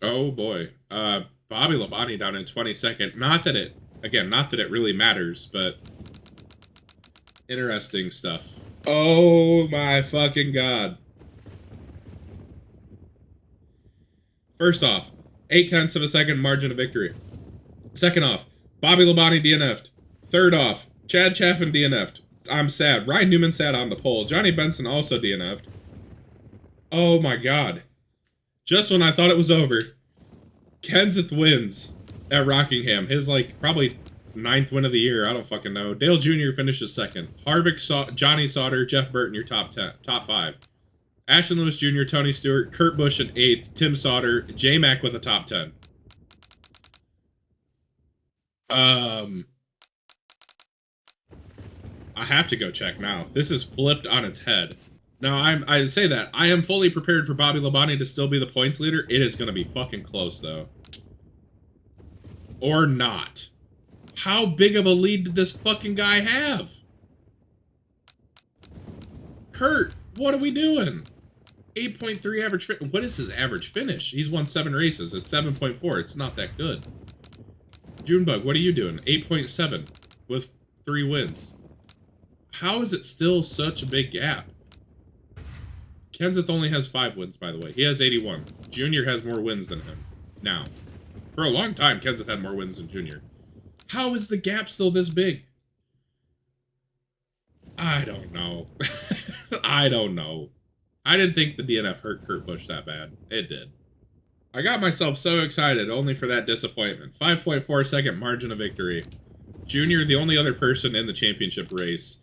Oh boy. Bobby Labonte down in 22nd. Not that it really matters, but interesting stuff. Oh my fucking god. First off, 0.8 of a second margin of victory. Second off, Bobby Labonte DNF'd. Third off, Chad Chaffin DNF'd. I'm sad. Ryan Newman sat on the pole. Johnny Benson also DNF'd. Oh my god. Just when I thought it was over, Kenseth wins at Rockingham. His, probably 9th win of the year. I don't fucking know. Dale Jr. finishes second. Harvick, Johnny Sauter, Jeff Burton, your top 5. Ashton Lewis Jr., Tony Stewart, Kurt Busch in 8th, Tim Sauter, J-Mac with a top 10. I have to go check now. This is flipped on its head. Now, I say that. I am fully prepared for Bobby Labonte to still be the points leader. It is going to be fucking close, though. Or not. How big of a lead did this fucking guy have? Kurt, what are we doing? 8.3 average. What is his average finish? He's won 7 races. It's 7.4. It's not that good. Junebug, what are you doing? 8.7 with 3 wins. How is it still such a big gap? Kenseth only has 5 wins, by the way. He has 81. Junior has more wins than him. Now, for a long time, Kenseth had more wins than Junior. How is the gap still this big? I don't know. I don't know. I didn't think the DNF hurt Kurt Busch that bad. It did. I got myself so excited only for that disappointment. 5.4 second margin of victory. Junior, the only other person in the championship race.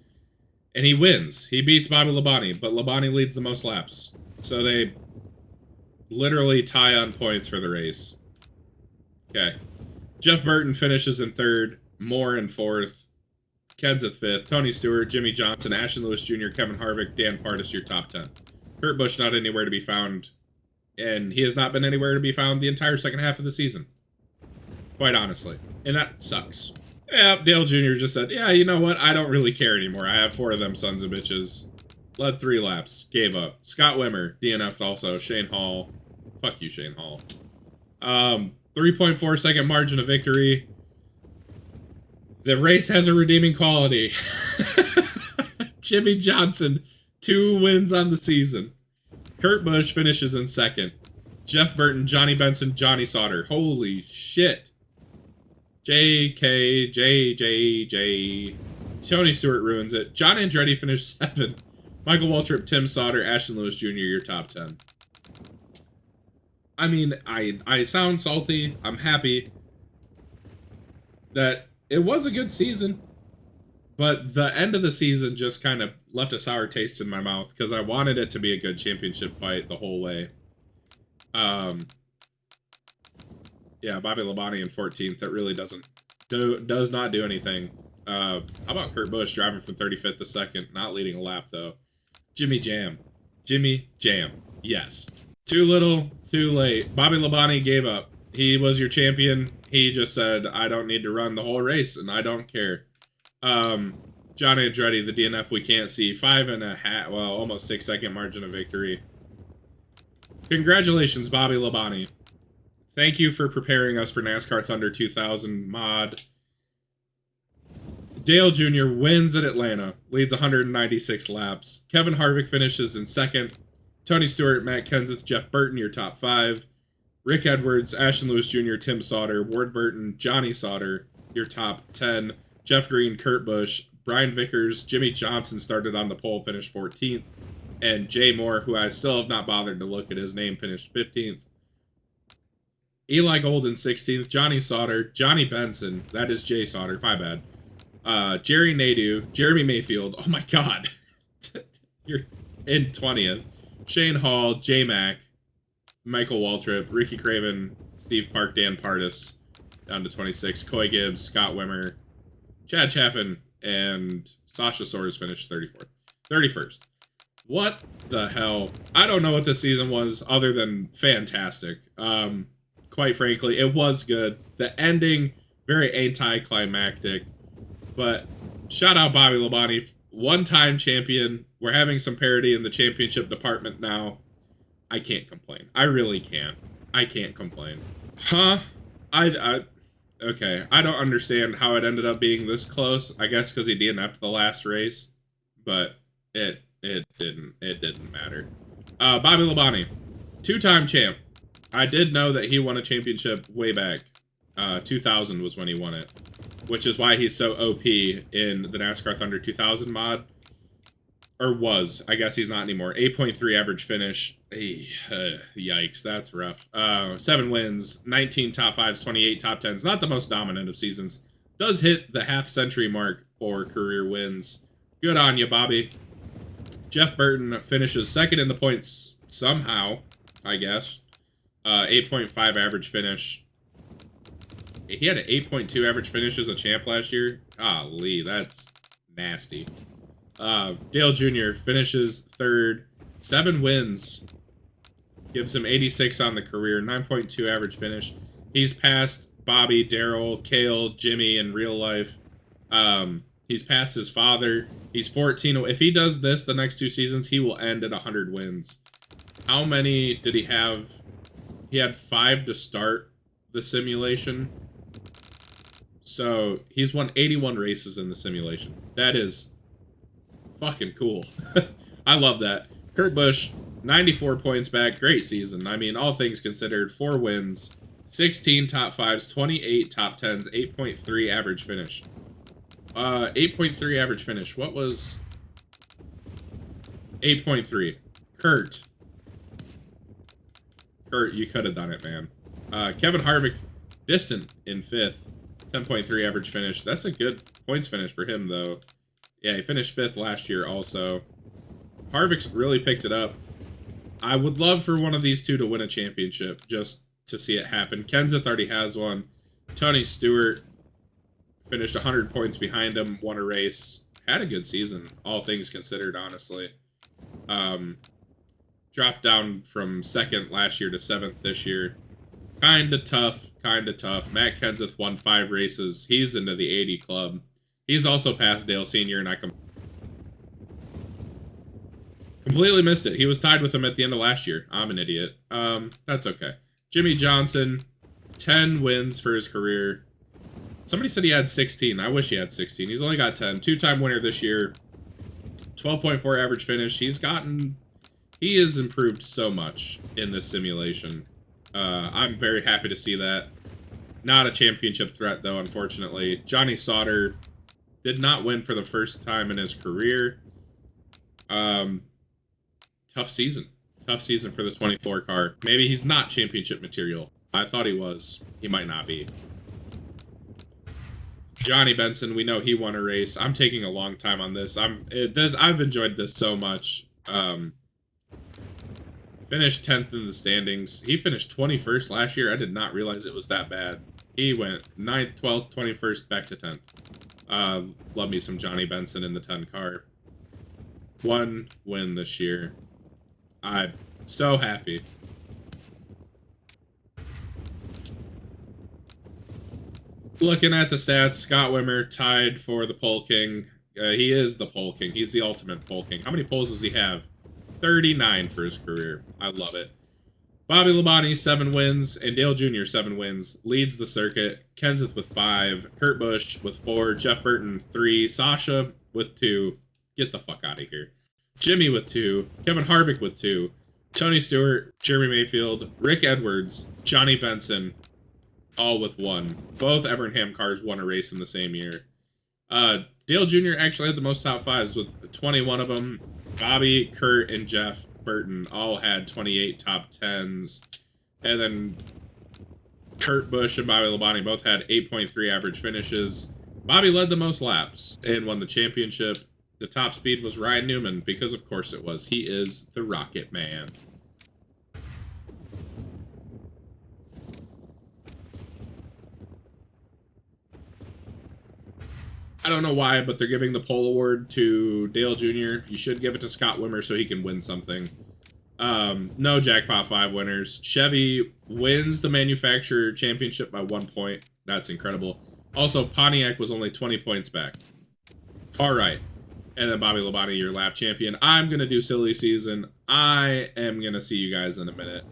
And he wins. He beats Bobby Labonte, but Labonte leads the most laps. So they literally tie on points for the race. Okay. Jeff Burton finishes in 3rd. Moore in 4th. Kenseth 5th. Tony Stewart, Jimmy Johnson, Ashton Lewis Jr., Kevin Harvick, Dan Pardis, your top 10. Kurt Busch not anywhere to be found. And he has not been anywhere to be found the entire second half of the season. Quite honestly. And that sucks. Yeah, Dale Jr. just said, yeah, you know what? I don't really care anymore. I have 4 of them sons of bitches. Led 3 laps. Gave up. Scott Wimmer, DNF'd also. Shane Hall. Fuck you, Shane Hall. 3.4 second margin of victory. The race has a redeeming quality. Jimmy Johnson, 2 wins on the season. Kurt Busch finishes in 2nd. Jeff Burton, Johnny Benson, Johnny Sauter. Holy shit. J. Tony Stewart ruins it. John Andretti finished 7th. Michael Waltrip, Tim Sauter, Ashton Lewis Jr., your top 10. I mean, I sound salty. I'm happy that it was a good season. But the end of the season just kind of left a sour taste in my mouth because I wanted it to be a good championship fight the whole way. Yeah, Bobby Labonte in 14th. That really does not do anything. How about Kurt Busch driving from 35th to 2nd, not leading a lap though? Jimmy Jam. Yes. Too little, too late. Bobby Labonte gave up. He was your champion. He just said, I don't need to run the whole race, and I don't care. John Andretti, the DNF we can't see. 5.5, well, almost 6 second margin of victory. Congratulations, Bobby Labonte. Thank you for preparing us for NASCAR Thunder 2000 mod. Dale Jr. wins at Atlanta, leads 196 laps. Kevin Harvick finishes in 2nd. Tony Stewart, Matt Kenseth, Jeff Burton, your top 5. Rick Edwards, Ashton Lewis Jr., Tim Sauter, Ward Burton, Johnny Sauter, your top 10. Jeff Green, Kurt Busch, Brian Vickers, Jimmy Johnson started on the pole, finished 14th. And Jay Moore, who I still have not bothered to look at his name, finished 15th. Eli Golden, 16th. Johnny Sauter, Johnny Benson, that is Jay Sauter, my bad. Jerry Nadeau, Jeremy Mayfield, oh my god. You're in 20th. Shane Hall, J-Mac, Michael Waltrip, Ricky Craven, Steve Park, Dan Pardis, down to 26. Coy Gibbs, Scott Wimmer, Chad Chaffin, and Sasha Soares finished 34th. 31st. What the hell? I don't know what this season was other than fantastic. Quite frankly, it was good. The ending, very anticlimactic. But shout out Bobby Labonte, one-time champion. We're having some parity in the championship department now. I can't complain. I really can't. I can't complain. Huh? Okay. I don't understand how it ended up being this close. I guess because he DNF'd the last race, but it didn't matter. Bobby Labonte, two-time champ. I did know that he won a championship way back. 2000 was when he won it, which is why he's so OP in the NASCAR Thunder 2000 mod. Or was. I guess he's not anymore. 8.3 average finish. Hey, yikes, that's rough. 7 wins, 19 top 5s, 28 top 10s. Not the most dominant of seasons. Does hit the half-century mark for career wins. Good on you, Bobby. Jeff Burton finishes second in the points somehow, I guess. 8.5 average finish. He had an 8.2 average finish as a champ last year. Golly, that's nasty. Dale Jr. finishes third. 7 wins. Gives him 86 on the career. 9.2 average finish. He's passed Bobby, Daryl, Cale, Jimmy in real life. He's passed his father. He's 14. If he does this the next 2 seasons, he will end at 100 wins. How many did he have? He had 5 to start the simulation. So he's won 81 races in the simulation. That is fucking cool. I love that. Kurt Busch, 94 points back. Great season. I mean, all things considered, 4 wins, 16 top 5s, 28 top 10s, 8.3 average finish. 8.3 average finish. What was 8.3? Kurt, you could have done it, man. Kevin Harvick, distant in 5th. 10.3 average finish. That's a good points finish for him, though. Yeah, he finished 5th last year also. Harvick's really picked it up. I would love for one of these two to win a championship, just to see it happen. Kenseth already has one. Tony Stewart finished 100 points behind him, won a race. Had a good season, all things considered, honestly. Dropped down from 2nd last year to 7th this year. Kinda tough. Matt Kenseth won 5 races. He's into the 80 club. He's also past Dale Sr., and I completely missed it. He was tied with him at the end of last year. I'm an idiot. That's okay. Jimmy Johnson, 10 wins for his career. Somebody said he had 16. I wish he had 16. He's only got 10. 2-time winner this year. 12.4 average finish. He has improved so much in this simulation. I'm very happy to see that. Not a championship threat, though, unfortunately. Johnny Sauter did not win for the first time in his career. Tough season. Tough season for the 24 car. Maybe he's not championship material. I thought he was. He might not be. Johnny Benson, we know he won a race. I'm taking a long time on this. I've enjoyed this so much. Finished 10th in the standings. He finished 21st last year. I did not realize it was that bad. He went 9th, 12th, 21st, back to 10th. Love me some Johnny Benson in the 10 car. 1 win this year. I'm so happy. Looking at the stats, Scott Wimmer tied for the pole king. He is the pole king. He's the ultimate pole king. How many poles does he have? 39 for his career. I love it. Bobby Labonte, 7 wins, and Dale Jr., 7 wins. Leads the circuit. Kenseth with 5. Kurt Busch with 4. Jeff Burton, 3. Sasha with 2. Get the fuck out of here. Jimmy with 2. Kevin Harvick with 2. Tony Stewart, Jeremy Mayfield, Rick Edwards, Johnny Benson, all with 1. Both Evernham cars won a race in the same year. Dale Jr. actually had the most top 5s with 21 of them. Bobby, Kurt, and Jeff Burton all had 28 top 10s. And then Kurt Busch and Bobby Labonte both had 8.3 average finishes. Bobby led the most laps and won the championship. The top speed was Ryan Newman, because of course it was. He is the Rocket Man. I don't know why, but they're giving the pole award to Dale Jr. You should give it to Scott Wimmer so he can win something. No Jackpot 5 winners. Chevy wins the manufacturer championship by 1 point. That's incredible. Also, Pontiac was only 20 points back. All right. And then Bobby Labonte, your lap champion. I'm going to do silly season. I am going to see you guys in a minute.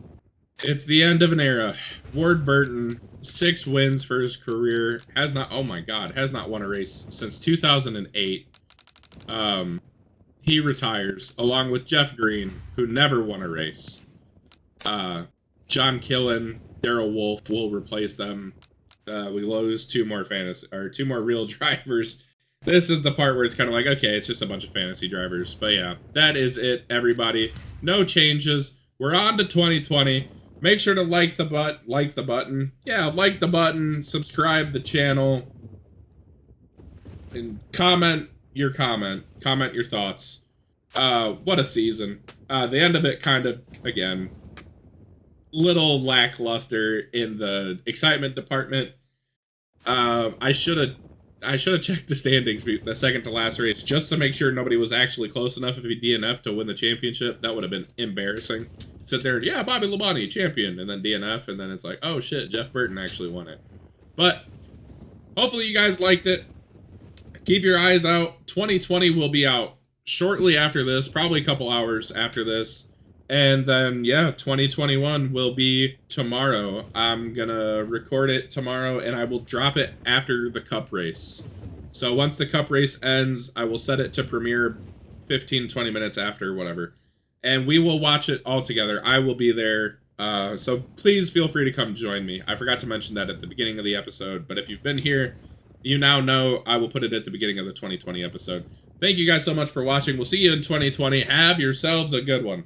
It's the end of an era. Ward Burton, 6 wins for his career. Has not, oh my God, has not won a race since 2008. He retires, along with Jeff Green, who never won a race. John Killen, Darrell Wolf will replace them. We lose 2 more real drivers. This is the part where it's kind of like, okay, it's just a bunch of fantasy drivers. But yeah, that is it, everybody. No changes. We're on to 2020. Make sure to like the button. Yeah, like the button, subscribe the channel, and comment your thoughts. What a season. The end of it kind of, again, little lackluster in the excitement department. I should have checked the standings the second to last race just to make sure nobody was actually close enough if he DNF to win the championship. That would have been embarrassing. Sit there and, yeah, Bobby Labonte, champion, and then DNF, and then it's like, oh shit, Jeff Burton actually won it. But hopefully you guys liked it. Keep your eyes out. 2020 will be out shortly after this, probably a couple hours after this. And then, yeah, 2021 will be tomorrow. I'm gonna record it tomorrow, and I will drop it after the Cup race. So once the Cup race ends, I will set it to premiere 15, 20 minutes after, whatever. And we will watch it all together. I will be there. So please feel free to come join me. I forgot to mention that at the beginning of the episode, but if you've been here, you now know I will put it at the beginning of the 2020 episode. Thank you guys so much for watching. We'll see you in 2020. Have yourselves a good one.